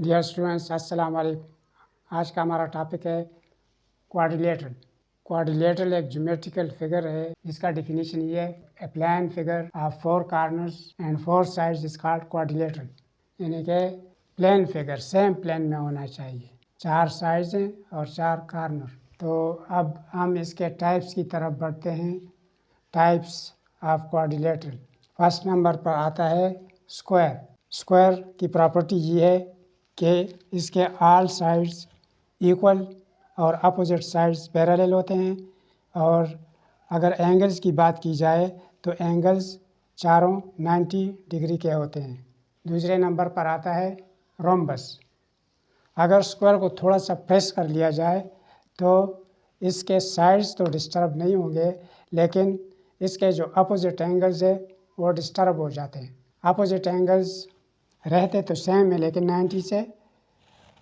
Dear students, अस्सलाम वालेकुम। आज का हमारा टॉपिक है क्वाड्रिलेटरल। क्वाड्रिलेटरल एक ज्योमेट्रिकल फिगर है जिसका डिफिनीशन ये है, a plane figure of 4 corners and 4 sides is called quadrilateral. यानी कि प्लेन फिगर सेम प्लेन में होना चाहिए, 4 साइड्स हैं और 4 कॉर्नर। तो अब हम इसके टाइप्स की तरफ बढ़ते हैं। Types of quadrilateral. First number पर आता है स्क्वायर। स्क्वायर की प्रॉपर्टी ये है कि इसके ऑल साइड्स इक्वल और अपोजिट साइड्स पैरेलल होते हैं, और अगर एंगल्स की बात की जाए तो एंगल्स चारों 90 डिग्री के होते हैं। दूसरे नंबर पर आता है रोम्बस। अगर स्क्वायर को थोड़ा सा प्रेस कर लिया जाए तो इसके साइड्स तो डिस्टर्ब नहीं होंगे, लेकिन इसके जो अपोजिट एंगल्स है वो डिस्टर्ब हो जाते हैं। अपोजिट एंगल्स रहते तो सेम है, लेकिन 90 से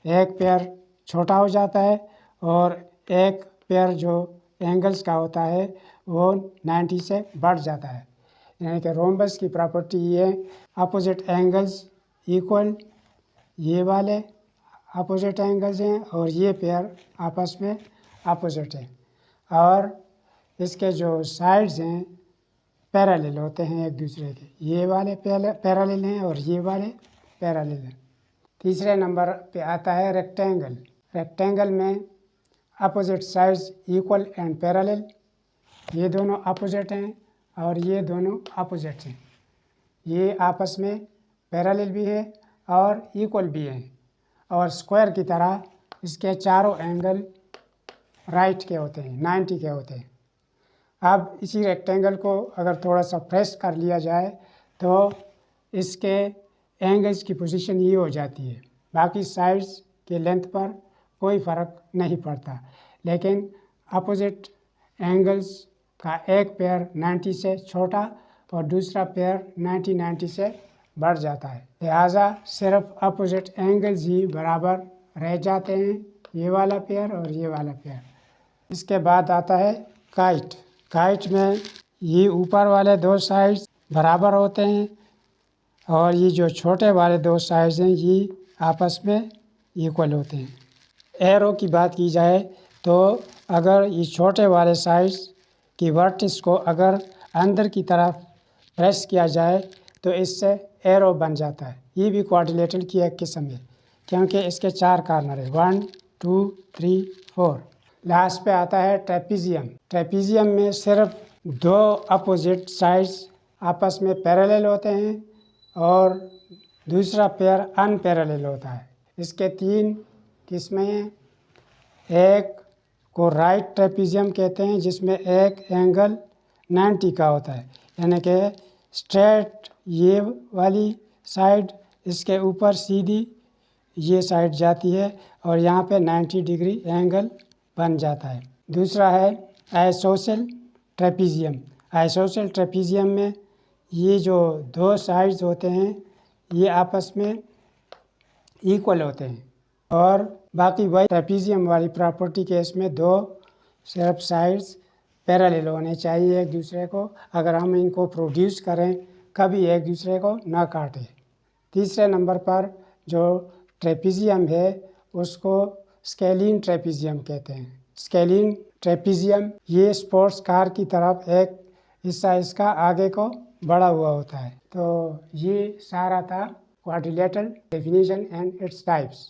एक पेयर छोटा हो जाता है और एक पेयर जो एंगल्स का होता है वो 90 से बढ़ जाता है। यानी कि रोम्बस की प्रॉपर्टी ये है, अपोजिट एंगल्स इक्वल, ये वाले अपोजिट एंगल्स हैं और ये पेयर आपस में अपोजिट हैं, और इसके जो साइड्स हैं पैरेलल होते हैं एक दूसरे के। ये वाले पैरेलल हैं और ये वाले पैरेलल हैं। तीसरे नंबर पे आता है रेक्टेंगल। रेक्टेंगल में opposite sides equal and parallel, ये दोनों अपोजिट हैं और ये दोनों अपोजिट हैं। ये आपस में पैरेलल भी है और इक्वल भी हैं, और स्क्वायर की तरह इसके चारों एंगल राइट के होते हैं, 90 के होते हैं। अब इसी रेक्टेंगल को अगर थोड़ा सा प्रेस कर लिया जाए तो इसके एंगल्स की पोजीशन ये हो जाती है। बाकी साइड्स के लेंथ पर कोई फ़र्क नहीं पड़ता, लेकिन अपोजिट एंगल्स का एक पेयर 90 से छोटा और दूसरा पेयर 90 से बढ़ जाता है। लिहाजा सिर्फ अपोजिट एंगल्स ही बराबर रह जाते हैं, ये वाला पेयर और ये वाला पेयर। इसके बाद आता है काइट। काइट में ये ऊपर वाले 2 साइड्स बराबर होते हैं और ये जो छोटे वाले 2 साइड्स हैं ये आपस में इक्वल होते हैं। एरो की बात की जाए तो अगर ये छोटे वाले साइड्स की वर्टिस को अगर अंदर की तरफ प्रेस किया जाए तो इससे एरो बन जाता है। ये भी क्वाड्रिलेटरल की एक किस्म है, क्योंकि इसके 4 कॉर्नर है, 1 2 3 4। लास्ट पे आता है ट्रेपीजियम। ट्रेपीजियम में सिर्फ 2 अपोजिट साइड्स आपस में पैरेलल होते हैं और दूसरा पेयर अनपैरेलल होता है। इसके 3 किस्में हैं। एक को राइट ट्रेपीजियम कहते हैं, जिसमें एक एंगल 90 का होता है, यानी कि स्ट्रेट ये वाली साइड इसके ऊपर सीधी ये साइड जाती है और यहाँ पे 90 डिग्री एंगल बन जाता है। दूसरा है आइसोसेल ट्रेपीजियम। आइसोसेल ट्रेपीजियम में ये जो 2 साइड्स होते हैं ये आपस में इक्वल होते हैं, और बाकी वही ट्रेपीजियम वाली प्रॉपर्टी के इसमें 2 सिर्फ साइड्स पैरेलल होने चाहिए एक दूसरे को, अगर हम इनको प्रोड्यूस करें कभी एक दूसरे को ना काटें। तीसरे नंबर पर जो ट्रेपीजियम है उसको स्केलीन ट्रेपीजियम कहते हैं। स्केलीन ट्रेपीजियम ये स्पोर्ट्स कार की तरफ एक हिस्सा इसका आगे को बढ़ा हुआ होता है। तो ये सारा था quadrilateral definition and its types.